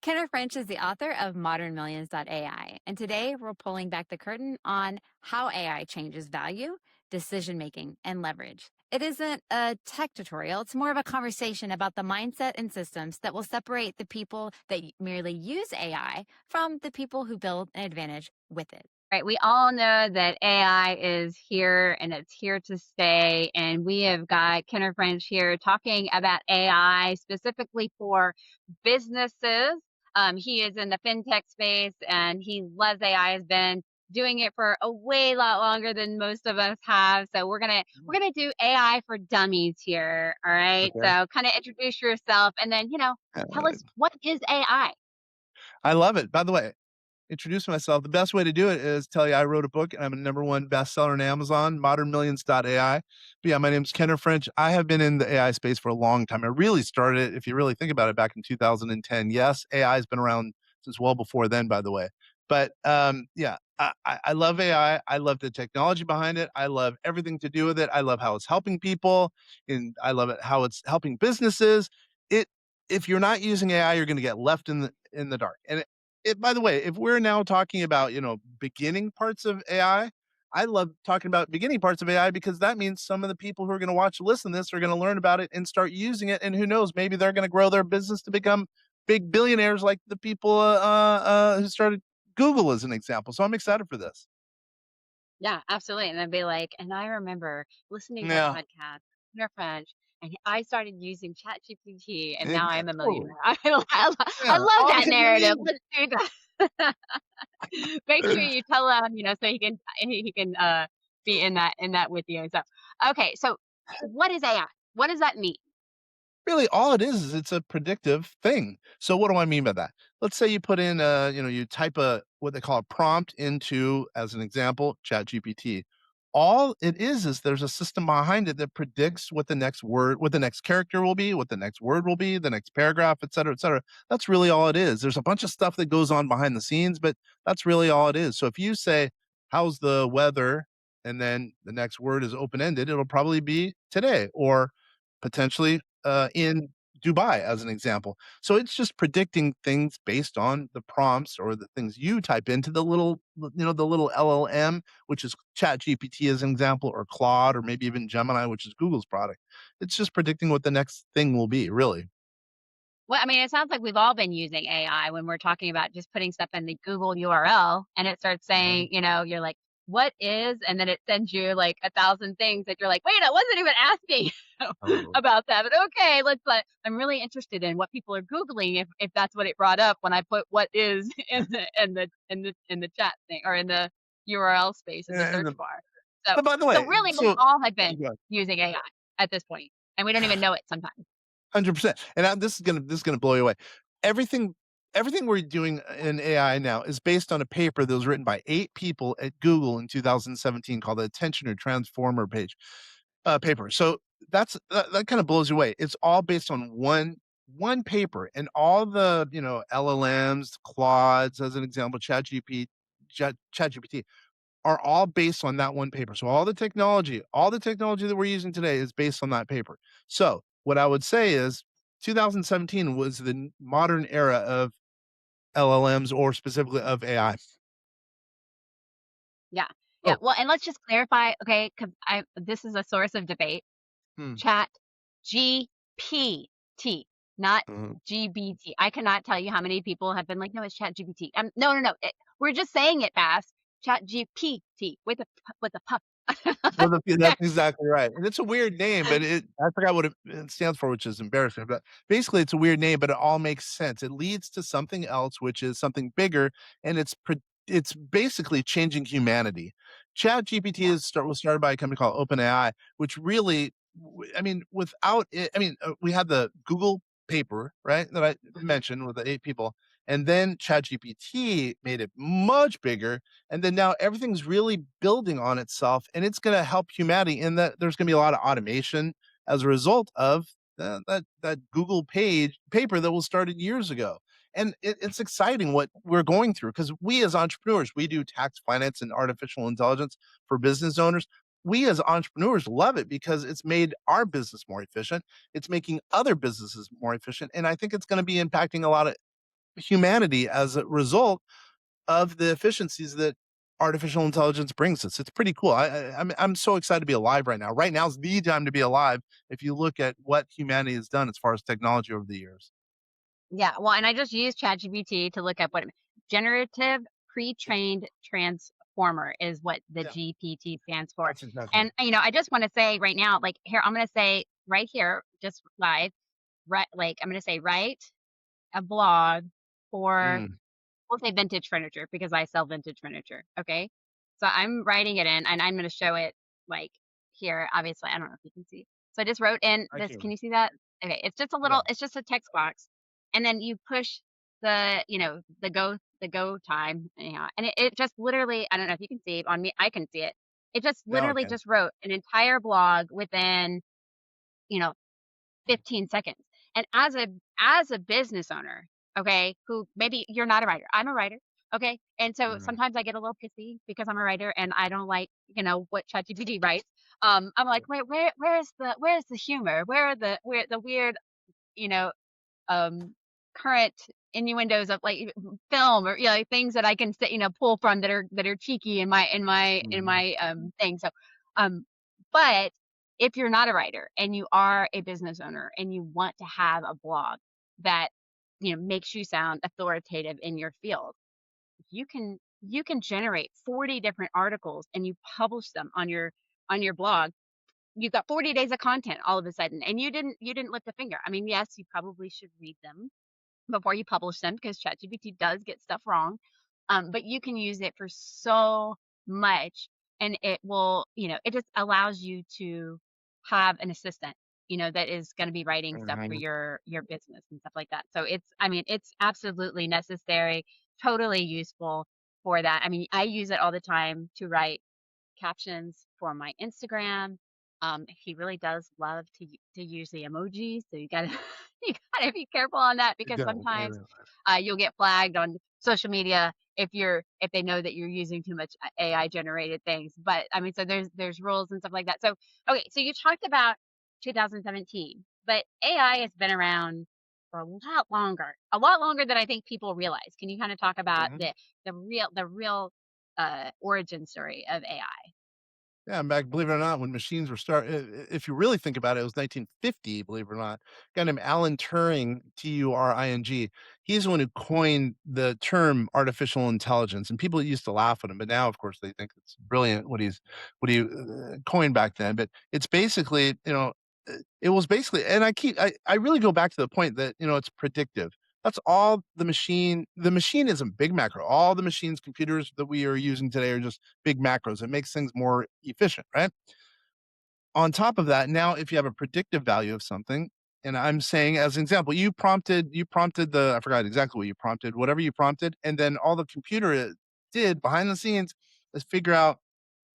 Kenner French is the author of Modern Millions.ai, and today we're pulling back the curtain on how AI changes value, decision making, and leverage. It isn't a tech tutorial, it's more of a conversation about the mindset and systems that will separate the people that merely use AI from the people who build an advantage with it. Right. We all know that AI is here and it's here to stay. And we have got Kenner French here talking about AI specifically for businesses. He is in the FinTech space and he loves AI, has been doing it for a way lot longer than most of us have. So we're gonna do AI for dummies here. All right. Okay. So kind of introduce yourself and then, tell Uh, us what is AI? I love it. By the way, introduce myself. The best way to do it is tell you I wrote a book and I'm a number one bestseller on Amazon, modernmillions.ai. But yeah, my name's Kenner French. I have been in the AI space for a long time. I really started it, if you really think about it, back in 2010. Yes, AI has been around since well before then, by the way. But yeah, I love AI. I love the technology behind it. I love everything to do with it. I love how it's helping people, and I love it how it's helping businesses. It if you're not using AI, you're going to get left in the dark. And by the way, if we're now talking about, beginning parts of AI, I love talking about beginning parts of AI because that means some of the people who are going to watch, listen to this are going to learn about it and start using it. And who knows, maybe they're going to grow their business to become big billionaires like the people who started Google as an example. So I'm excited for this. Yeah, absolutely, and I'd be like, and I remember listening to a Yeah. podcast, their French, and I stared using ChatGPT, and now I Yeah, am a totally. millionaire. I Yeah. love Oh, that because narrative. Let's do that. Make sure you tell him, so he can be in that with you. So, okay, so what is AI? What does that mean? really, all it is it's a predictive thing. So what do I mean by that? Let's say you put in you type a what they call a prompt into, as an example, ChatGPT. All it is there's a system behind it that predicts what the next word, what the next character will be, what the next word will be, the next paragraph, et cetera, et cetera. That's really all it is. There's a bunch of stuff that goes on behind the scenes, but that's really all it is. So if you say, how's the weather? And then the next word is open ended, it'll probably be today or potentially in Dubai, as an example. So it's just predicting things based on the prompts or the things you type into the little LLM, which is Chat GPT as an example, or Claude, or maybe even Gemini, which is Google's product. It's just predicting what the next thing will be, really. Well, I mean, it sounds like we've all been using AI when we're talking about just putting stuff in the Google URL and it starts Mhm. saying, you're like, what is? And then it sends you like a thousand things that you're like, wait, I wasn't even asking Totally. about that. But okay, I'm really interested in what people are Googling if that's what it brought up when I put what is in the chat thing or in the URL space in the And search the, bar. So but by the so way, really we so all have oh, been go ahead. using AI at this point, and we don't even know it sometimes. 100%. And this is gonna blow you away. Everything everything we're doing in AI now is based on a paper that was written by 8 people at Google in 2017 called the Attention or Transformer paper. So that kind of blows you away. It's all based on one paper, and all the, LLMs, Claudes, as an example, ChatGPT are all based on that one paper. So all the technology that we're using today is based on that paper. So what I would say is 2017 was the modern era of LLMs, or specifically of AI. Yeah. Yeah. Oh, Well, and let's just clarify, okay, because I this is a source of debate. hmm. Chat GPT, not Mhm. GBT. I cannot tell you how many people have been like, no, it's Chat GPT. No, no, no. We're just saying it fast. Chat GPT with a puff. Well, that's Yeah. exactly right, and it's a weird name, but I forgot what it stands for, which is embarrassing, but basically, it's a weird name, but it all makes sense. It leads to something else, which is something bigger, and it's basically changing humanity. ChatGPT Yeah. was started by a company called OpenAI, which really I mean, without it we had the Google paper, right, that I Mhm. mentioned with the 8 people, and then ChatGPT made it much bigger, and then now everything's really building on itself, and it's going to help humanity in that there's going to be a lot of automation as a result of that Google page paper that was started years ago. And it's exciting what we're going through because we as entrepreneurs, we do tax finance and artificial intelligence for business owners. We as entrepreneurs love it because it's made our business more efficient. It's making other businesses more efficient. And I think it's going to be impacting a lot of humanity as a result of the efficiencies that artificial intelligence brings us. It's pretty cool. I'm so excited to be alive right now. Right now is the time to be alive if you look at what humanity has done as far as technology over the years. Yeah, well, and I just used ChatGPT to look up what generative pre-trained transformer is what the Yeah, GPT stands for. that's exactly And it. I just want to say right now, like here, I'm going to say right here, just live, right? Like I'm going to say write a blog for, Mm, we'll say vintage furniture because I sell vintage furniture. Okay, so I'm writing it in, and I'm going to show it like here. Obviously, I don't know if you can see. So I just wrote in I this. Can can. you see that? Okay, it's just a Yeah. little. It's just a text box, and then you push the the go time, and it just literally. I don't know if you can see it on me. I can see it. It just Now I literally can. just wrote an entire blog within you know 15 seconds. And as a business owner, okay, who maybe you're not a writer. I'm a writer. Okay. And so Mhm. sometimes I get a little pissy because I'm a writer and I don't like, what ChatGPT writes. I'm like, wait, where's the humor? Where the weird, you know, um current innuendos of like film or like, things that I can say, pull from that are cheeky Mhm. in my thing. So um but if you're not a writer and you are a business owner and you want to have a blog that makes you sound authoritative in your field, you can generate 40 different articles and you publish them on your blog. You've got 40 days of content all of a sudden, and you didn't lift a finger. I mean, yes, you probably should read them before you publish them because ChatGPT does get stuff wrong. But you can use it for so much, and it will, it just allows you to have an assistant, that is going to be writing stuff for Mhm. your business and stuff like that. So I mean, it's absolutely necessary, totally useful for that. I mean, I use it all the time to write captions for my Instagram. He really does love to use the emojis, so you gotta you gotta be careful on that You because go. Yeah, sometimes yeah. you'll get flagged on social media if they know that you're using too much AI generated things. But I mean, so there's rules and stuff like that. So okay, so you talked about 2017, but AI has been around for a lot longer than I think people realize. Can you kind of talk about Mhm. the real origin story of AI? Yeah, and back, believe it or not, when machines were if you really think about it, it was 1950, believe it or not. A guy named Alan Turing, Turing. He's the one who coined the term artificial intelligence, and people used to laugh at him, but now, of course, they think it's brilliant what he coined back then. But it's basically, it was basically, and I really go back to the point that it's predictive. That's all the machine isn't big macro. All the machines, computers that we are using today are just big macros. It makes things more efficient, right? On top of that, now if you have a predictive value of something, and I'm saying as an example, you prompted the I forgot exactly what you prompted, whatever you prompted, and then all the computer did behind the scenes is figure out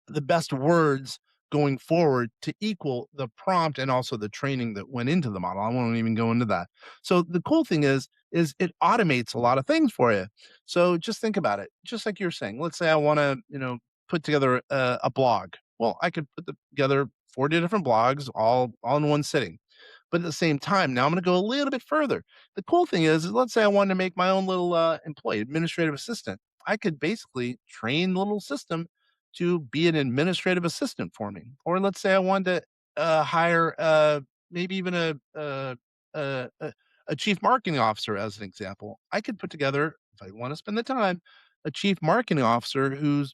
the best words going forward to equal the prompt and also the training that went into the model. I won't even go into that. So the cool thing is it automates a lot of things for you. So just think about it. Just like you're saying, let's say I want to, put together a blog. Well, I could together 40 different blogs all in one sitting. But at the same time, now I'm going to go a little bit further. The cool thing is let's say I wanted to make my own little employee administrative assistant. I could basically train the little system to be an administrative assistant for me. Or let's say I wanted to hire maybe even a, a, a chief marketing officer as an example. I could put together, if I want to spend the time, a chief marketing officer who's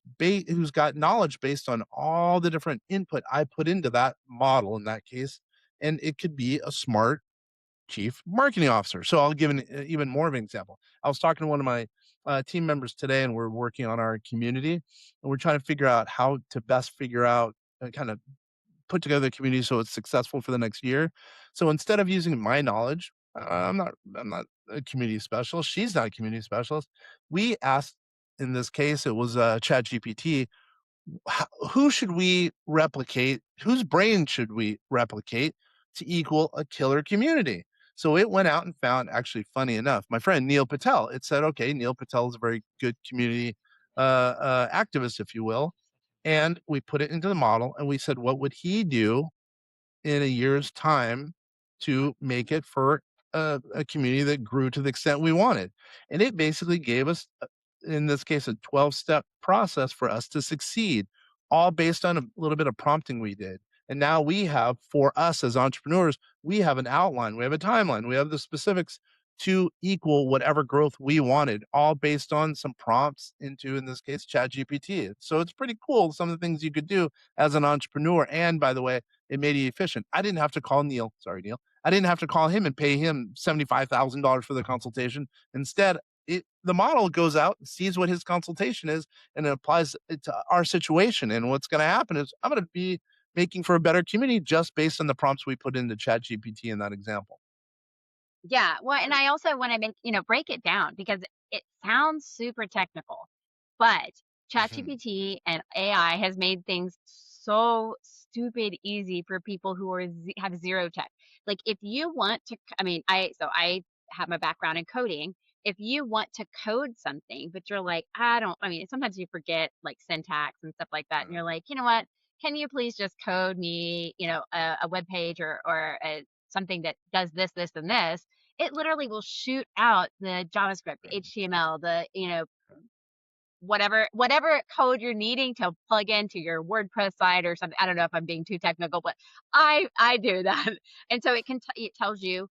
got knowledge based on all the different input I put into that model in that case, and it could be a smart chief marketing officer. So I'll give even more of an example. I was talking to one of my team members today, and we're working on our community, and we're trying to figure out how to best figure out kind of put together the community so it's successful for the next year. So instead of using my knowledge, I'm not a community specialist. She's not a community specialist. We asked, in this case, it was ChatGPT, who should we replicate? Whose brain should we replicate to equal a killer community? So it went out and found, actually, funny enough, my friend Neil Patel. It said, okay, Neil Patel is a very good community activist, if you will. And we put it into the model and we said, what would he do in a year's time to make it for a community that grew to the extent we wanted. And it basically gave us, in this case, a 12-step process for us to succeed, all based on a little bit of prompting we did. And now we have, for us as entrepreneurs, we have an outline, we have a timeline, we have the specifics to equal whatever growth we wanted, all based on some prompts into, in this case, ChatGPT. So it's pretty cool, some of the things you could do as an entrepreneur. And by the way, it made it efficient. I didn't have to call Neil. Sorry, Neil. I didn't have to call him and pay him $75,000 for the consultation. Instead, the model goes out and sees what his consultation is and it applies it to our situation. And what's going to happen is I'm going to be making for a better community just based on the prompts we put into ChatGPT in that example. Yeah, well, and I also wanna make break it down because it sounds super technical, but Mhm. ChatGPT and AI has made things so stupid easy for people who are have 0 tech. Like, if you want to I have my background in coding. If you want to code something, but you're like, I mean, sometimes you forget, like, syntax and stuff like that, and you're like, "You know what? Can you please just code me, a web page or something that does this, this, and this?" It literally will shoot out the JavaScript, the HTML, whatever code you're needing to plug into your WordPress site or something. I don't know if I'm being too technical, but I do that. And so it tells you,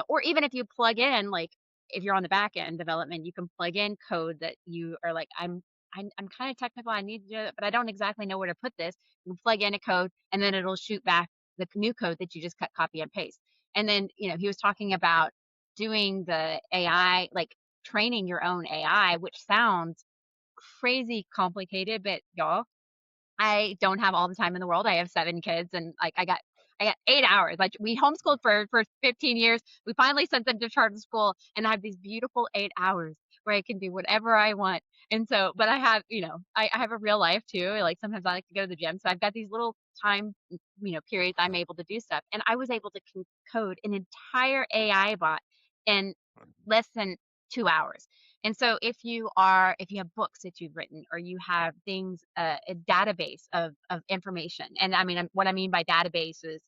or even if you plug in, like, if you're on the back end development, you can plug in code that you are like, I'm kind of technical. I need to, but I don't exactly know where to put this. You plug in a code, and then it'll shoot back the new code that you just cut, copy, and paste. And then, he was talking about doing the AI, like training your own AI, which sounds crazy complicated, but y'all, I don't have all the time in the world. I have 7 kids and, like, I got 8 hours. Like, we homeschooled for 15 years. We finally sent them to charter school, and I have these beautiful 8 hours where I can do whatever I want. And so, but I have, I have a real life too. Like, sometimes I like to go to the gym. So I've got these little time, periods I'm able to do stuff. And I was able to code an entire AI bot in less than 2 hours. And so if you have books that you've written or you have things, a database of information, and I mean, what I mean by database is,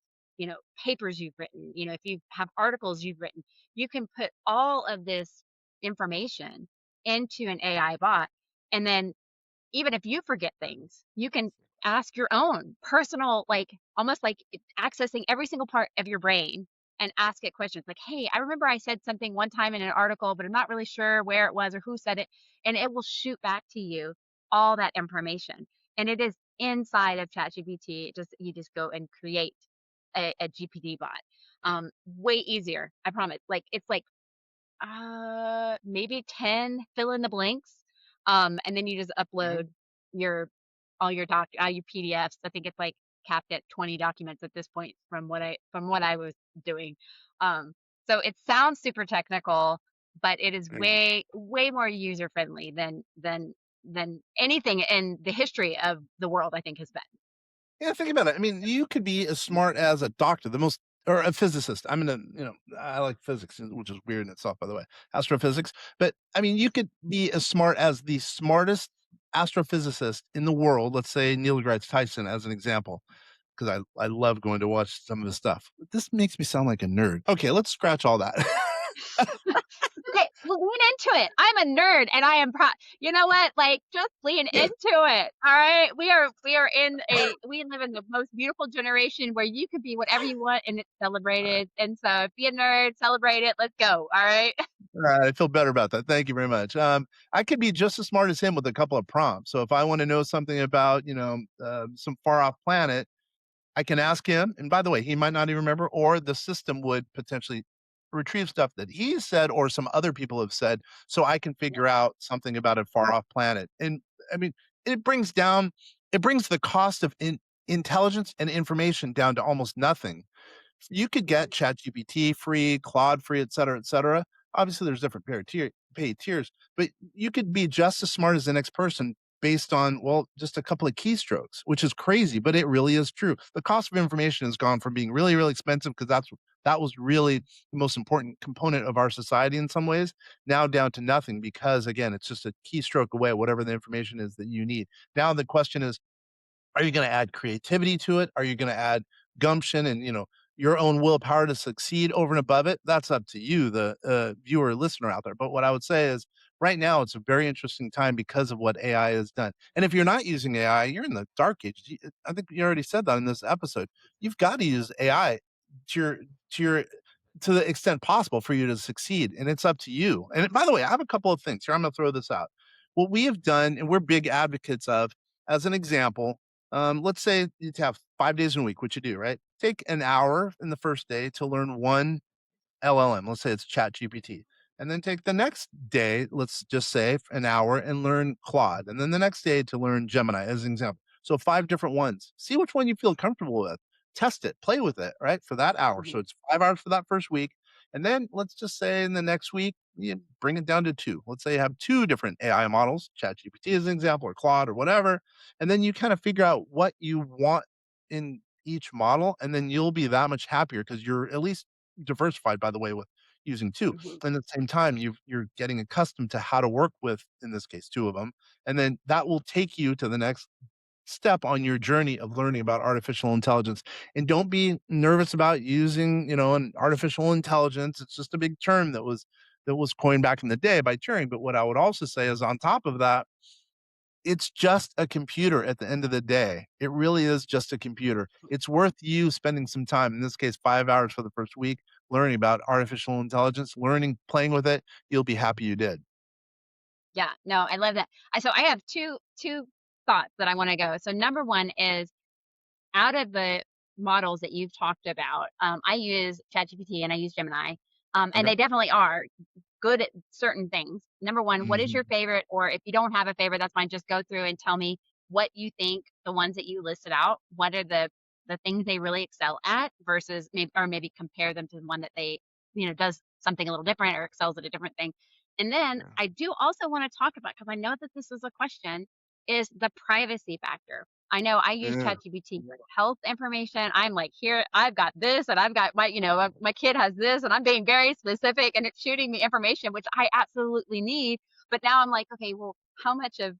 papers you've written, if you have articles you've written, you can put all of this information into an AI bot. And then even if you forget things, you can ask your own personal, like almost like accessing every single part of your brain and ask it questions like, "Hey, I remember I said something one time in an article, but I'm not really sure where it was or who said it." And it will shoot back to you all that information. And it is inside of ChatGPT. You just go and create a GPT bot. Way easier, I promise. Like, it's like maybe 10 fill in the blanks. And then you just upload your all your PDFs. I think it's like capped at 20 documents at this point from what I was doing. Um, so it sounds super technical, but it is Mhm. way more user friendly than anything in the history of the world, I think, has been. Yeah, think about it. I mean, you could be as smart as a doctor, the most or a physicist. I'm gonna, I like physics, which is weird in itself, by the way, astrophysics. But I mean, you could be as smart as the smartest astrophysicist in the world. Let's say Neil deGrasse Tyson, as an example, because I love going to watch some of his stuff. This makes me sound like a nerd. Okay, let's scratch all that. Okay, well, lean into it. I'm a nerd and I am proud. You know what? Like, just lean into it. All right. We live in the most beautiful generation where you could be whatever you want and it's celebrated. And so, be a nerd, celebrate it. Let's go. All right. All right, I feel better about that. Thank you very much. I could be just as smart as him with a couple of prompts. So if I want to know something about, some far off planet, I can ask him, and by the way, he might not even remember, or the system would potentially retrieve stuff that he said or some other people have said, so I can Yep. figure out something about a far off planet. And I mean, it brings down, it brings the cost of intelligence and information down to almost nothing. You could get ChatGPT free, Claude free, et cetera, et cetera. Obviously, there's different paid tiers, but you could be just as smart as the next person based on, well, just a couple of keystrokes, which is crazy, but it really is true. The cost of information has gone from being really, really expensive because that was really the most important component of our society in some ways, now down to nothing because again, it's just a keystroke away, whatever the information is that you need. Now the question is, are you going to add creativity to it? Are you going to add gumption and, your own willpower to succeed over and above it, that's up to you, the viewer or listener out there. But what I would say is right now it's a very interesting time because of what AI has done. And if you're not using AI, you're in the dark age. I think you already said that in this episode. You've got to use AI to your to your to the extent possible for you to succeed, and it's up to you. And by the way, I have a couple of things here. I'm going to throw this out. What we have done, and we're big advocates of, as an example, let's say you have 5 days in a week, which you do, right? Take an hour in the first day to learn one LLM. Let's say it's ChatGPT. And then take the next day, let's just say an hour and learn Claude. And then the next day to learn Gemini as an example. So 5 different ones. See which one you feel comfortable with. Test it, play with it, right? For that hour. So Mhm. it's 5 hours for that first week. And then let's just say in the next week, you bring it down to two. Let's say you have two different AI models, ChatGPT as an example, or Claude or whatever. And then you kind of figure out what you want in each model. And then you'll be that much happier because you're at least diversified, by the way, with using two. Mhm. And at the same time, you're getting accustomed to how to work with, in this case, two of them. And then that will take you to the next step on your journey of learning about artificial intelligence. And don't be nervous about using, an artificial intelligence. It's just a big term that was coined back in the day by Turing. But what I would also say is on top of that, it's just a computer at the end of the day. It really is just a computer. It's worth you spending some time, in this case, 5 hours for the first week, learning about artificial intelligence, learning, playing with it. You'll be happy you did. Yeah, no, I love that. So I have two thoughts that I want to go. So number one is out of the models that you've talked about, I use ChatGPT and I use Gemini, and Okay. they definitely are good at certain things. Number one, what is Mhm. your favorite? Or if you don't have a favorite, that's fine. Just go through and tell me what you think the ones that you listed out. What are the things they really excel at versus maybe compare them to the one that they does something a little different or excels at a different thing. And then Yeah. I do also want to talk about because I know that this is a question is the privacy factor. I know I use Yeah. ChatGPT for health information. I'm like, here, I've got this, and I've got my kid has this, and I'm being very specific, and it's shooting me information which I absolutely need. But now I'm like, okay, well, how much of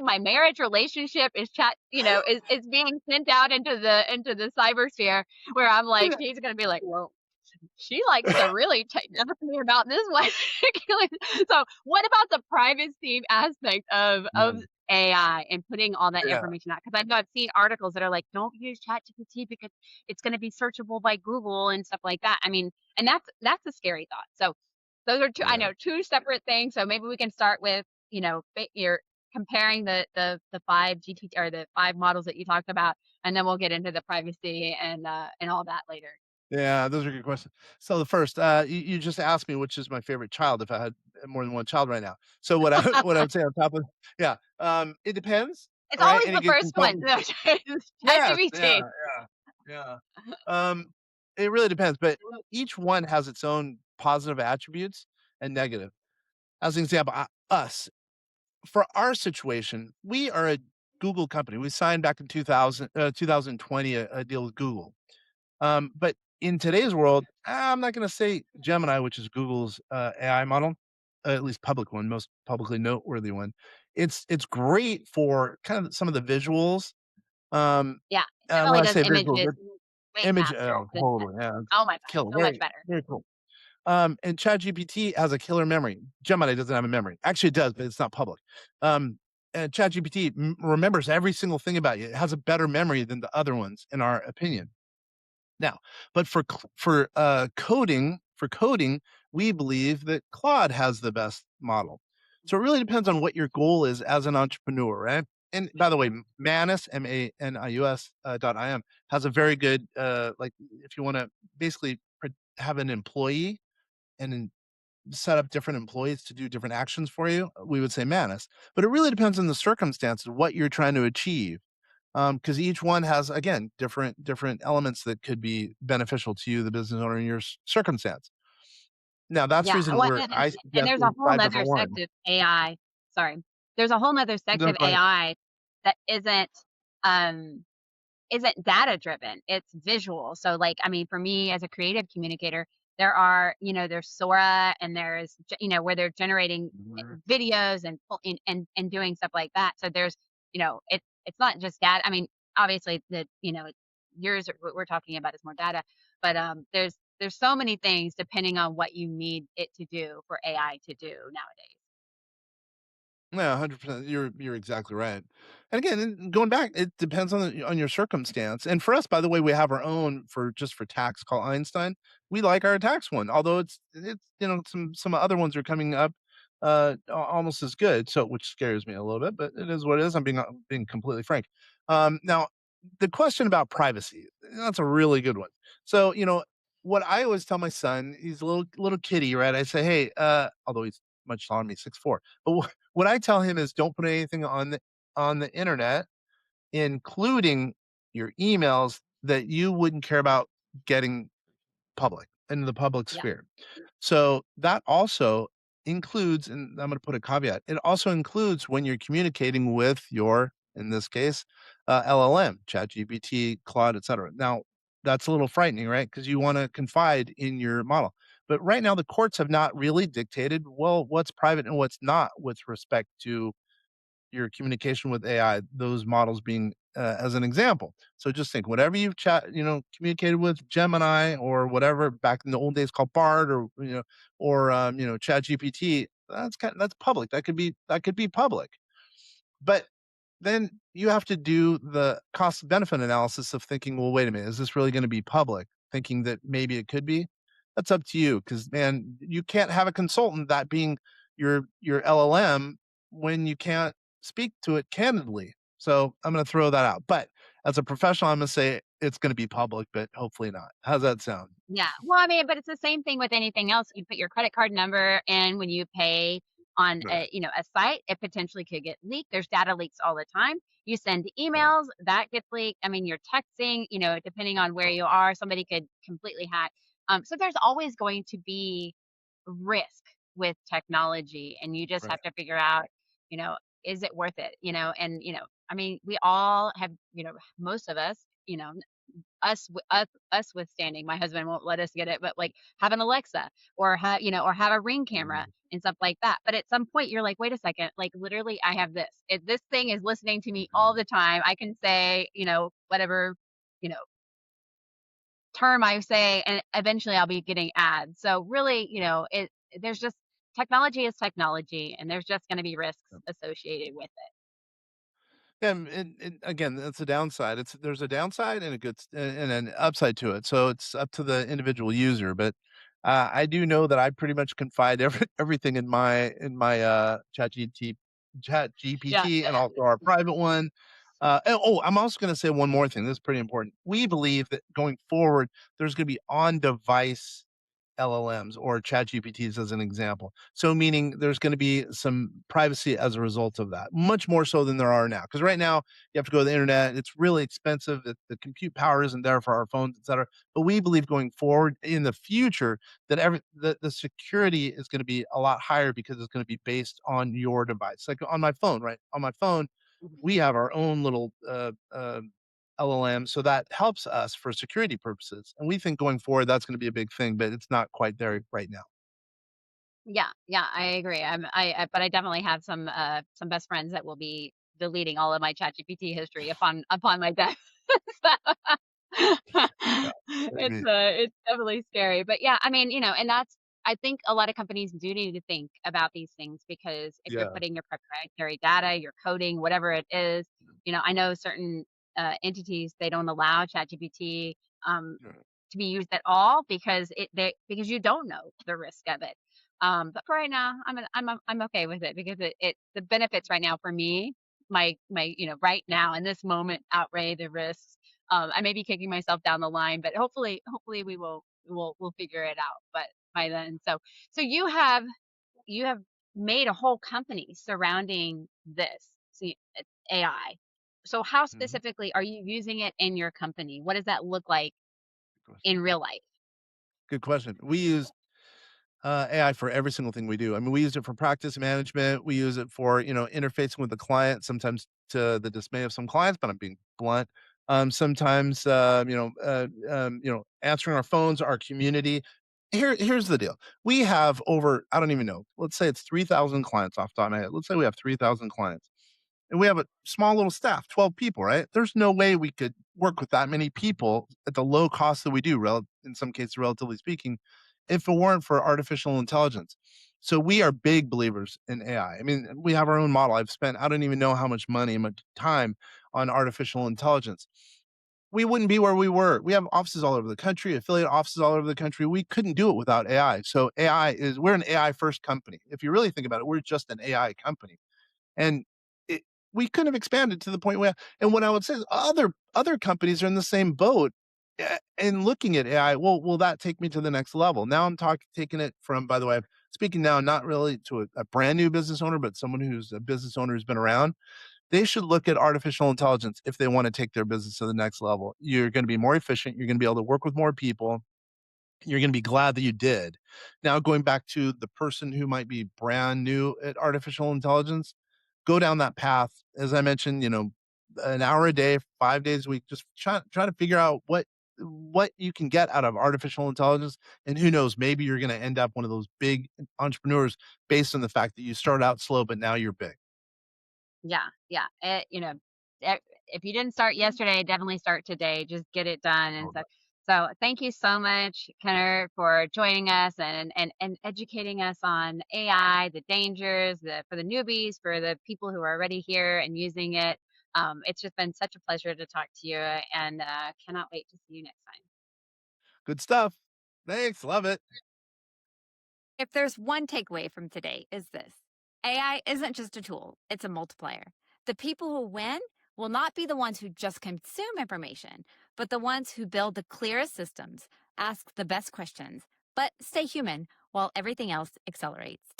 my marriage relationship is is being sent out into the cybersphere where I'm like, she's gonna be like, well, she likes to really talk to me about this one. So, what about the privacy aspect of Yeah. AI and putting all that Yeah. information out? Because I've seen articles that are like, don't use ChatGPT because it's going to be searchable by Google and stuff like that. I mean, and that's a scary thought. So, those are two. I Yeah. know two separate things. So maybe we can start with you're comparing the five GT or the five models that you talked about, and then we'll get into the privacy and all that later. Yeah, those are good questions. So the first, you just asked me which is my favorite child if I had more than one child right now. So what I what I would say on top of, yeah, it depends, It's right? always And it the gets first one. incredible. Yes, yeah, ChatGPT. yeah, yeah. Um, it really depends, but each one has its own positive attributes and negative. As an example, us, for our situation, we are a Google company. We signed back in 2020 a deal with Google. But in today's world, I'm not going to say Gemini, which is Google's AI model, at least public one, most publicly noteworthy one. It's great for kind of some of the visuals. Um, Yeah, it when definitely I does say visuals, images way image, faster than totally, yeah, oh my god, killer, so much very better. very cool. And ChatGPT has a killer memory. Gemini doesn't have a memory. Actually, it does, but it's not public. Um, and ChatGPT remembers every single thing about you. It has a better memory than the other ones, in our opinion. Now, but for coding, we believe that Claude has the best model. So it really depends on what your goal is as an entrepreneur, right? And by the way, Manus, Manius, .im has a very good, like if you want to basically have an employee and then set up different employees to do different actions for you, we would say Manus. But it really depends on the circumstances, what you're trying to achieve, because each one has, again, different elements that could be beneficial to you, the business owner, in your circumstance. Now, that's the Yeah, reason well, where I and suggest there's a those whole 5 nother different sect ones. of AI. Sorry, there's a whole nother sect No, of go ahead. AI that um isn't data driven. It's visual. So like, I mean, for me as a creative communicator, there's Sora and where they're generating Mhm. videos and and doing stuff like that. So it's not just data. I mean, obviously yours what we're talking about is more data, There's so many things depending on what you need it to do for AI to do nowadays. Yeah, 100%. You're exactly right. And again, going back, it depends on your circumstance. And for us, by the way, we have our own for just for tax called Einstein. We like our tax one, although it's some other ones are coming up almost as good. So which scares me a little bit, but it is what it is. I'm being completely frank. Now the question about privacy, that's a really good one. So, what I always tell my son, he's a little kitty, right? I say, hey, although he's much taller than me, 6'4", but what I tell him is don't put anything on the internet, including your emails that you wouldn't care about getting public into the public Yeah. sphere. So that also includes, and I'm going to put a caveat, it also includes when you're communicating with your, in this case, LLM, ChatGPT, Claude, etc. Now, that's a little frightening, right? Because you want to confide in your model. But right now, the courts have not really dictated, well, what's private and what's not with respect to your communication with AI, those models being as an example. So just think whatever you've communicated with Gemini or whatever back in the old days called Bard or Chat GPT, that's public. That could be public. But then you have to do the cost benefit analysis of thinking, well, wait a minute, is this really going to be public? Thinking that maybe it could be. That's up to you because man, you can't have a consultant that being your LLM when you can't speak to it candidly. So I'm going to throw that out. But as a professional, I'm going to say it's going to be public, but hopefully not. How's that sound? Yeah. Well, I mean, but it's the same thing with anything else. You put your credit card number in when you pay on Right. a site, it potentially could get leaked. There's data leaks all the time. You send Right. emails, that gets leaked. I mean, you're texting, depending on where you are, somebody could completely hack. So there's always going to be risk with technology, and you just Right. have to figure out, you know, is it worth it? I mean, we all have, most of us, us withstanding, my husband won't let us get it, but, like, have an Alexa or have a Ring camera Mhm. and stuff like that, but at some point, you're like, "Wait a second, like, literally, I have this. If this thing is listening to me all Mhm. the time, I can say, whatever, you know, term I say, and eventually I'll be getting ads." So, really, there's just technology is technology, and there's just gonna be risks associated with it. Yeah, and again, that's a downside. There's a downside and a and an upside to it. So it's up to the individual user. But I do know that I pretty much confide everything in my Chat Yeah. GPT and also our private one. I'm also going to say one more thing. This is pretty important. We believe that going forward, there's going to be on-device LLMs or ChatGPTs as an example. So meaning there's going to be some privacy as a result of that, much more so than there are now. Because right now you have to go to the internet; it's really expensive. The compute power isn't there for our phones, et cetera. But we believe going forward in the future that the security is going to be a lot higher because it's going to be based on your device. Like on my phone, right? On my phone, Mhm. we have our own little LLM, so that helps us for security purposes. And we think going forward that's going to be a big thing, but it's not quite there right now. Yeah, yeah, I agree. But I definitely have some best friends that will be deleting all of my ChatGPT history upon my death. So Yeah, maybe. it's definitely scary. But yeah, I mean, and I think a lot of companies do need to think about these things because if you're Yeah. putting your proprietary data, your coding, whatever it is, I know certain entities they don't allow ChatGPT um, Yeah. to be used at all because you don't know the risk of it. But for right now, I'm okay with it because the benefits right now for me, my right now in this moment outweigh the risks. I may be kicking myself down the line, but hopefully we'll figure it out. But by then, so you have made a whole company surrounding this, it's AI. So how Mhm. specifically are you using it in your company? What does that look like Good question. in real life? Good question. We use AI for every single thing we do. I mean, we use it for practice management. We use it for, interfacing with the client, sometimes to the dismay of some clients, but I'm being blunt. Sometimes, answering our phones, our community. Here's the deal. We have over, I don't even know, let's say it's 3,000 clients off the top of my head. Let's say we have 3,000 clients and we have a small little staff, 12 people, right? There's no way we could work with that many people at the low cost that we do, in some cases, relatively speaking, if it weren't for artificial intelligence. So we are big believers in AI. I mean, we have our own model. I've spent, I don't even know how much money and much time on artificial intelligence. We wouldn't be where we were. We have offices all over the country, affiliate offices all over the country. We couldn't do it without AI. So we're an AI first company. If you really think about it, we're just an AI company. And it, we couldn't have expanded to the point where, and what I would say is other companies are in the same boat and looking at AI. Well, will that take me to the next level? Now I'm taking it from, by the way, I'm speaking now, not really to a brand new business owner, but someone who's a business owner who's been around. They should look at artificial intelligence if they want to take their business to the next level. You're going to be more efficient. You're going to be able to work with more people. You're going to be glad that you did. Now, going back to the person who might be brand new at artificial intelligence, go down that path. As I mentioned, an hour a day, 5 days a week, just try to figure out what you can get out of artificial intelligence. And who knows, maybe you're going to end up one of those big entrepreneurs based on the fact that you started out slow, but now you're big. Yeah, yeah. If you didn't start yesterday, definitely start today. Just get it done and stuff. So thank you so much, Kenner, for joining us and educating us on AI, the dangers, for the newbies, for the people who are already here and using it. It's just been such a pleasure to talk to you, and cannot wait to see you next time. Good stuff. Thanks. Love it. If there's one takeaway from today, is this: AI isn't just a tool, it's a multiplier. The people who win will not be the ones who just consume information, but the ones who build the clearest systems, ask the best questions, but stay human while everything else accelerates.